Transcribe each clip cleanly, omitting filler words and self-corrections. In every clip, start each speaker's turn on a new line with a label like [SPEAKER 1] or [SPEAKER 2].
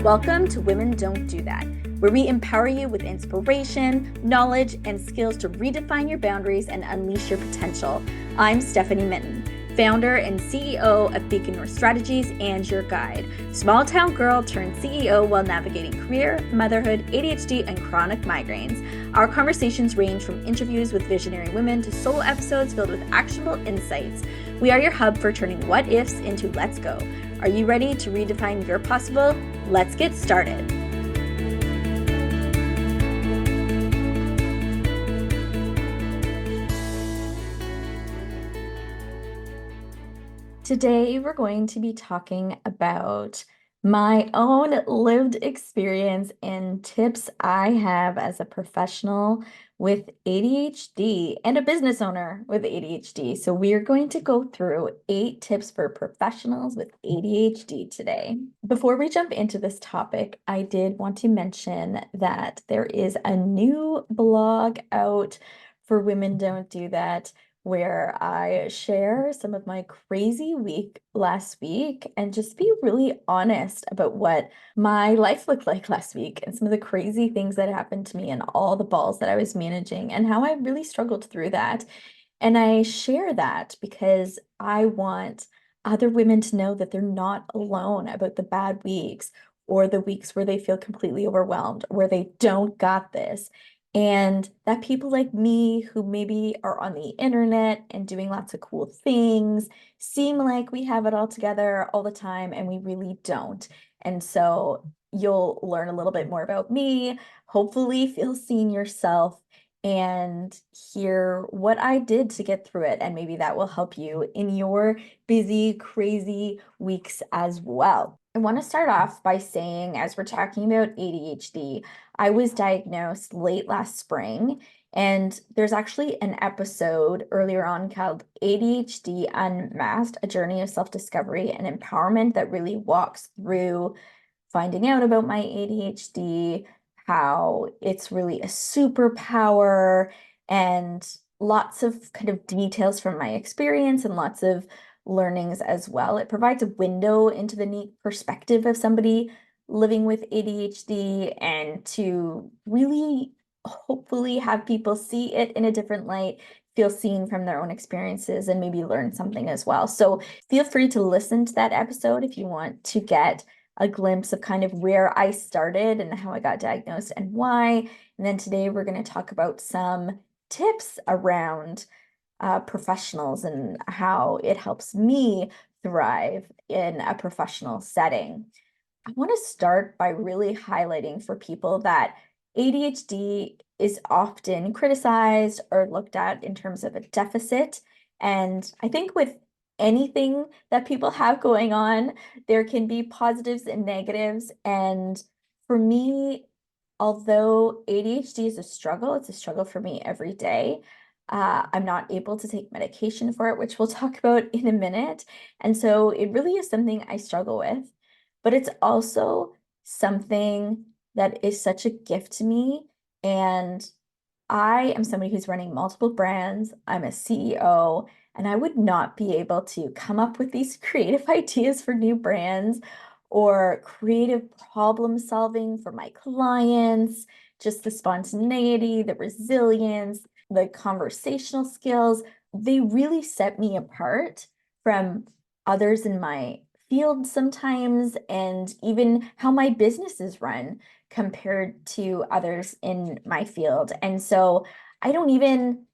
[SPEAKER 1] Welcome to Women Don't Do That, where we empower you with inspiration, knowledge, and skills to redefine your boundaries and unleash your potential. I'm Stephanie Minton, founder and CEO of Beacon North Strategies and your guide. Small town girl turned CEO while navigating career, motherhood, ADHD, and chronic migraines. Our conversations range from interviews with visionary women to solo episodes filled with actionable insights. We are your hub for turning what ifs into let's go. Are you ready to redefine your possible? Let's get started. Today, we're going to be talking about my own lived experience and tips I have as a professional with ADHD and a business owner with ADHD. So we're going to go through 8 tips for professionals with ADHD today. Before we jump into this topic, I did want to mention that there is a new blog out for Women Don't Do That, where I share some of my crazy week last week and just be really honest about what my life looked like last week and some of the crazy things that happened to me and all the balls that I was managing and how I really struggled through that. And I share that because I want other women to know that they're not alone about the bad weeks or the weeks where they feel completely overwhelmed, where they don't got this. And that people like me who maybe are on the internet and doing lots of cool things seem like we have it all together all the time, and we really don't. And so you'll learn a little bit more about me, hopefully feel seen yourself, and hear what I did to get through it. And maybe that will help you in your busy, crazy weeks as well. I want to start off by saying, as we're talking about ADHD, I was diagnosed late last spring, and there's actually an episode earlier on called ADHD Unmasked, a journey of self-discovery and empowerment that really walks through finding out about my ADHD, how it's really a superpower, and lots of kind of details from my experience and lots of learnings as well. It provides a window into the neat perspective of somebody living with ADHD and to really hopefully have people see it in a different light, feel seen from their own experiences, and maybe learn something as well. So feel free to listen to that episode if you want to get a glimpse of kind of where I started and how I got diagnosed and why. And then today we're going to talk about some tips around professionals and how it helps me thrive in a professional setting. I want to start by really highlighting for people that ADHD is often criticized or looked at in terms of a deficit. And I think with anything that people have going on, there can be positives and negatives. And for me, although ADHD is a struggle, it's a struggle for me every day. I'm not able to take medication for it, which we'll talk about in a minute. And so it really is something I struggle with, but it's also something that is such a gift to me. And I am somebody who's running multiple brands. I'm a CEO, and I would not be able to come up with these creative ideas for new brands or creative problem solving for my clients, just the spontaneity, the resilience, the conversational skills. They really set me apart from others in my field sometimes, and even how my business is run compared to others in my field. And so I don't even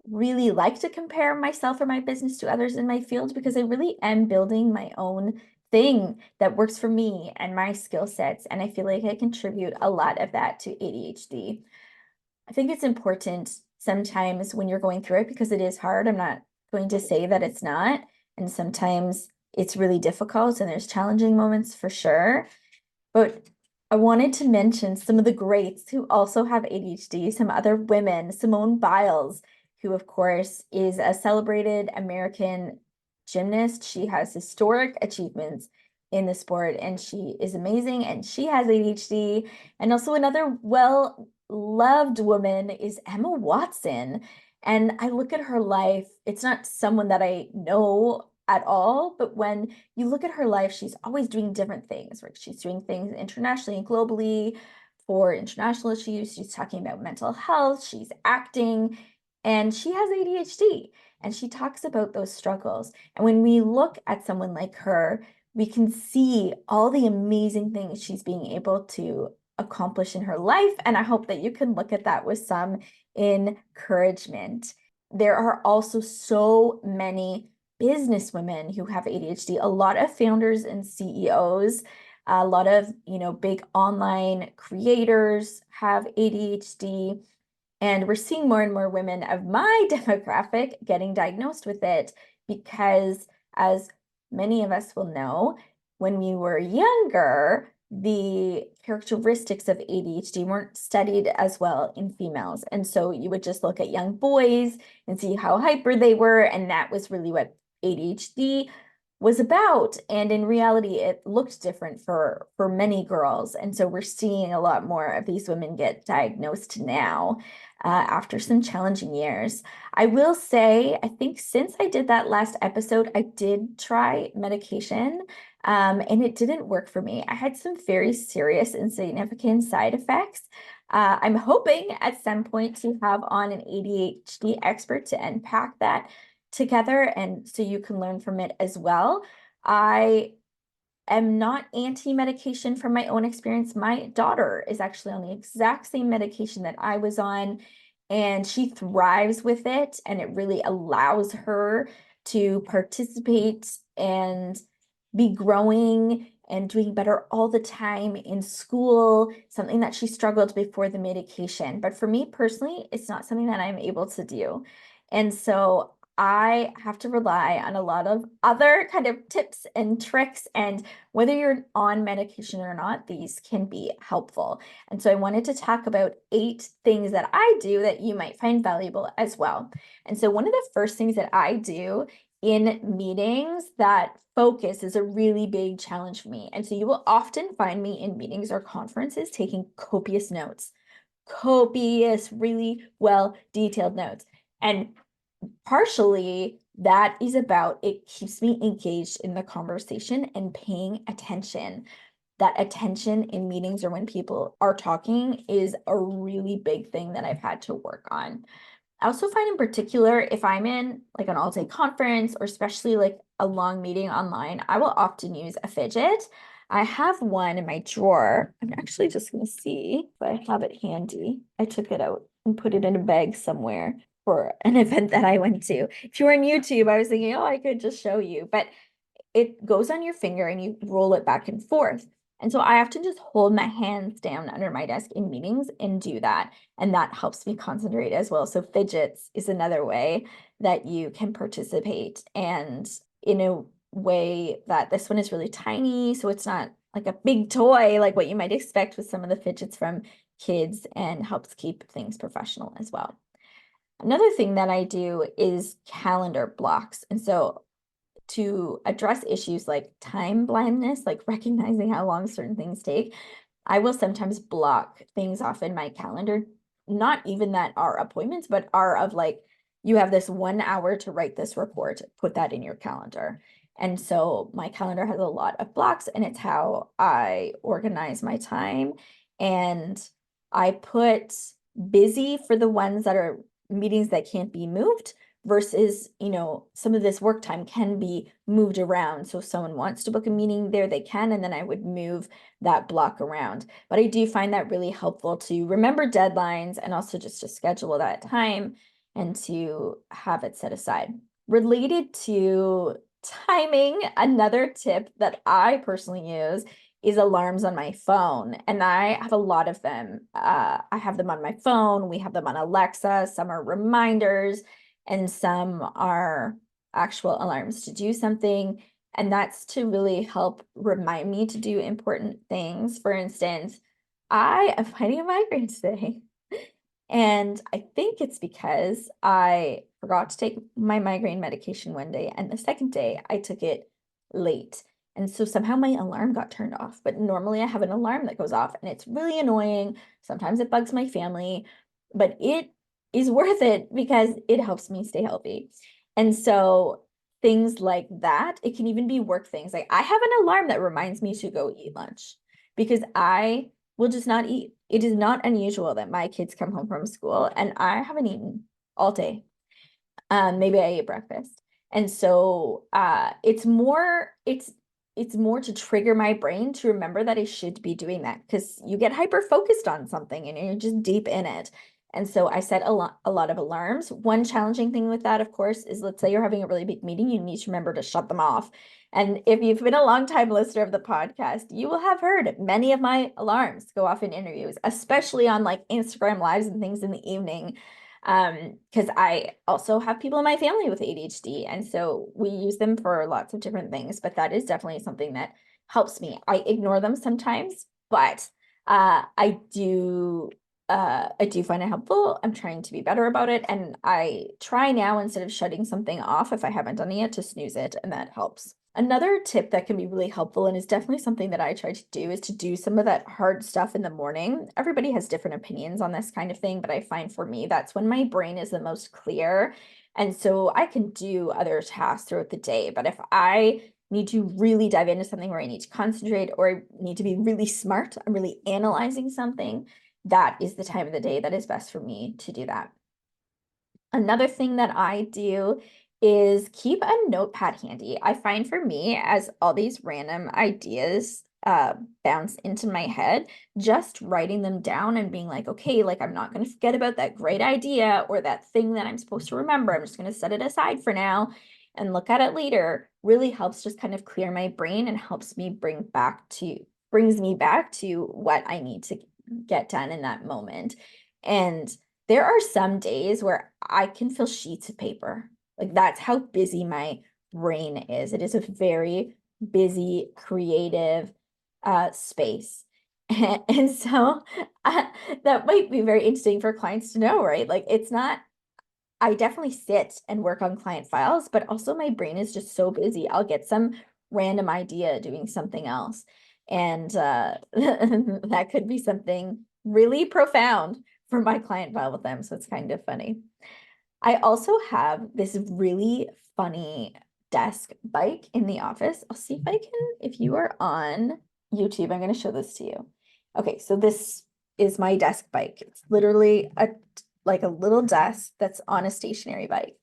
[SPEAKER 1] really like to compare myself or my business to others in my field because I really am building my own thing that works for me and my skill sets. And I feel like I contribute a lot of that to ADHD. I think it's important sometimes when you're going through it, because it is hard. I'm not going to say that it's not. And sometimes it's really difficult and there's challenging moments for sure. But I wanted to mention some of the greats who also have ADHD, some other women. Simone Biles, who of course is a celebrated American gymnast. She has historic achievements in the sport and she is amazing, and she has ADHD. And also another well-loved woman is Emma Watson. And I look at her life, it's not someone that I know at all. But when you look at her life, she's always doing different things, right? She's doing things internationally and globally for international issues. She's talking about mental health, she's acting, and she has ADHD. And she talks about those struggles. And when we look at someone like her, we can see all the amazing things she's being able to accomplish in her life. And I hope that you can look at that with some encouragement. There are also so many businesswomen who have ADHD, a lot of founders and CEOs, a lot of, big online creators have ADHD. And we're seeing more and more women of my demographic getting diagnosed with it because, as many of us will know, when we were younger, the characteristics of ADHD weren't studied as well in females. And so you would just look at young boys and see how hyper they were. And that was really what ADHD was about. And in reality, it looked different for many girls. And so we're seeing a lot more of these women get diagnosed now after some challenging years. I will say, I think since I did that last episode, I did try medication, and it didn't work for me. I had some very serious and significant side effects. I'm hoping at some point to have on an ADHD expert to unpack that together, and so you can learn from it as well. I am not anti-medication from my own experience. My daughter is actually on the exact same medication that I was on, and she thrives with it, and it really allows her to participate and be growing and doing better all the time in school, something that she struggled before the medication. But for me personally, it's not something that I'm able to do. And so I have to rely on a lot of other kind of tips and tricks, and whether you're on medication or not, these can be helpful. And so I wanted to talk about 8 things that I do that you might find valuable as well. And so one of the first things that I do in meetings, that focus is a really big challenge for me. And so you will often find me in meetings or conferences taking copious notes, copious, really well detailed notes. And partially that is about it keeps me engaged in the conversation and paying attention. That attention in meetings or when people are talking is a really big thing that I've had to work on. I also find in particular, if I'm in like an all-day conference or especially like a long meeting online, I will often use a fidget. I have one in my drawer. I'm actually just going to see if I have it handy. I took it out and put it in a bag somewhere for an event that I went to. If you were on YouTube, I was thinking, oh, I could just show you, but it goes on your finger and you roll it back and forth. And so I often just hold my hands down under my desk in meetings and do that. And that helps me concentrate as well. So fidgets is another way that you can participate, and in a way that this one is really tiny. So it's not like a big toy, like what you might expect with some of the fidgets from kids, and helps keep things professional as well. Another thing that I do is calendar blocks. And so to address issues like time blindness, like recognizing how long certain things take, I will sometimes block things off in my calendar, not even that are appointments, but are of like, you have this 1 hour to write this report, put that in your calendar. And so my calendar has a lot of blocks, and it's how I organize my time. And I put busy for the ones that are meetings that can't be moved versus, some of this work time can be moved around. So if someone wants to book a meeting there, they can, and then I would move that block around. But I do find that really helpful to remember deadlines and also just to schedule that time and to have it set aside. Related to timing, another tip that I personally use is alarms on my phone. And I have a lot of them. I have them on my phone. We have them on Alexa. Some are reminders, and some are actual alarms to do something. And that's to really help remind me to do important things. For instance, I am fighting a migraine today. And I think it's because I forgot to take my migraine medication one day, and the second day I took it late. And so somehow my alarm got turned off. But normally I have an alarm that goes off, and it's really annoying. Sometimes it bugs my family, but it is worth it because it helps me stay healthy. And so things like that. It can even be work things. Like I have an alarm that reminds me to go eat lunch because I will just not eat. It is not unusual that my kids come home from school and I haven't eaten all day. Maybe I ate breakfast. And so it's more to trigger my brain to remember that I should be doing that because you get hyper focused on something and you're just deep in it. And so I set a lot of alarms. One challenging thing with that, of course, is let's say you're having a really big meeting, you need to remember to shut them off. And if you've been a long time listener of the podcast, you will have heard many of my alarms go off in interviews, especially on like Instagram lives and things in the evening. Because I also have people in my family with ADHD, and so we use them for lots of different things, but that is definitely something that helps me. I ignore them sometimes, but I do find it helpful. I'm trying to be better about it, and I try now instead of shutting something off if I haven't done it yet to snooze it, and that helps. Another tip that can be really helpful and is definitely something that I try to do is to do some of that hard stuff in the morning. Everybody has different opinions on this kind of thing, but I find for me that's when my brain is the most clear. And so I can do other tasks throughout the day. But if I need to really dive into something where I need to concentrate or I need to be really smart, I'm really analyzing something, that is the time of the day that is best for me to do that. Another thing that I do is keep a notepad handy. I find for me, as all these random ideas bounce into my head, just writing them down and being like, okay, like I'm not going to forget about that great idea or that thing that I'm supposed to remember. I'm just going to set it aside for now and look at it later really helps just kind of clear my brain and helps me brings me back to what I need to get done in that moment. And there are some days where I can feel sheets of paper. Like that's how busy my brain is. It is a very busy, creative space. And so that might be very interesting for clients to know, right? Like it's not, I definitely sit and work on client files, but also my brain is just so busy. I'll get some random idea doing something else. And that could be something really profound for my client file with them. So it's kind of funny. I also have this really funny desk bike in the office. I'll see if I can, if you are on YouTube, I'm going to show this to you. Okay, so this is my desk bike. It's literally like a little desk that's on a stationary bike.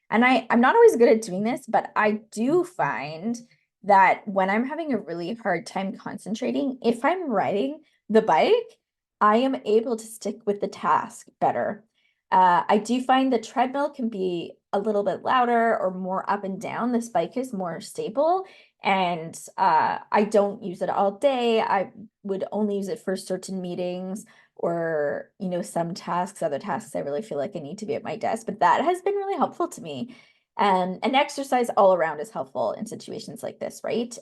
[SPEAKER 1] And I'm not always good at doing this, but I do find that when I'm having a really hard time concentrating, if I'm riding the bike, I am able to stick with the task better. I do find the treadmill can be a little bit louder or more up and down. This bike is more stable, and I don't use it all day. I would only use it for certain meetings or, some tasks, other tasks I really feel like I need to be at my desk, but that has been really helpful to me. And exercise all around is helpful in situations like this, right?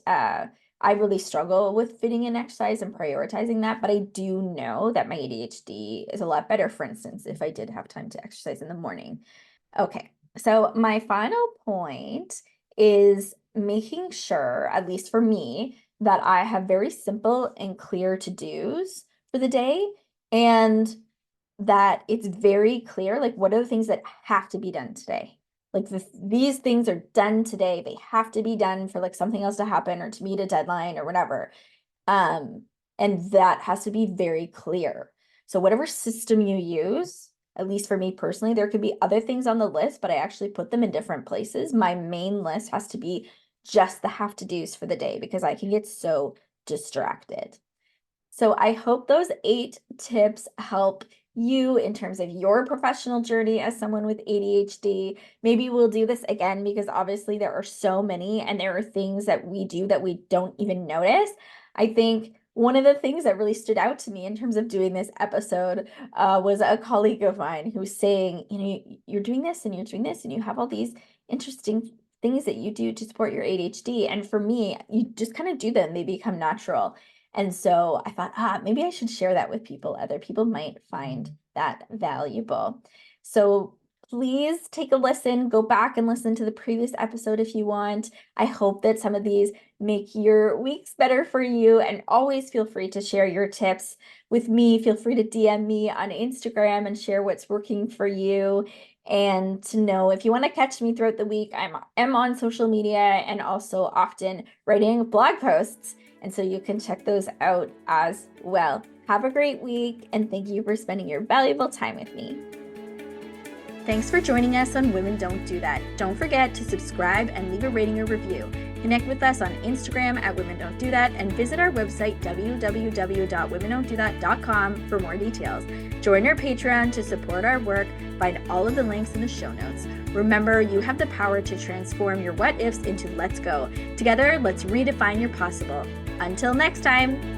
[SPEAKER 1] I really struggle with fitting in exercise and prioritizing that, but I do know that my ADHD is a lot better, for instance, if I did have time to exercise in the morning. Okay, so my final point is making sure, at least for me, that I have very simple and clear to-dos for the day and that it's very clear, like what are the things that have to be done today? Like these things are done today. They have to be done for like something else to happen or to meet a deadline or whatever. Um, and that has to be very clear. So whatever system you use, at least for me personally, there could be other things on the list, but I actually put them in different places. My main list has to be just the have to do's for the day because I can get so distracted. So I hope those 8 tips help you in terms of your professional journey as someone with ADHD. Maybe we'll do this again because obviously there are so many and there are things that we do that we don't even notice. I think one of the things that really stood out to me in terms of doing this episode was a colleague of mine who was saying, you're doing this and you're doing this and you have all these interesting things that you do to support your ADHD. And for me, you just kind of do them, they become natural. And so I thought, maybe I should share that with people. Other people might find that valuable. So please take a listen. Go back and listen to the previous episode if you want. I hope that some of these make your weeks better for you, and always feel free to share your tips with me. Feel free to DM me on Instagram and share what's working for you. And to know if you want to catch me throughout the week, I'm on social media and also often writing blog posts. And so you can check those out as well. Have a great week, and thank you for spending your valuable time with me. Thanks for joining us on Women Don't Do That. Don't forget to subscribe and leave a rating or review. Connect with us on Instagram at Women Don't Do That, and visit our website www.womendon'tdothat.com for more details. Join our Patreon to support our work. Find all of the links in the show notes. Remember, you have the power to transform your what ifs into let's go. Together, let's redefine your possible. Until next time.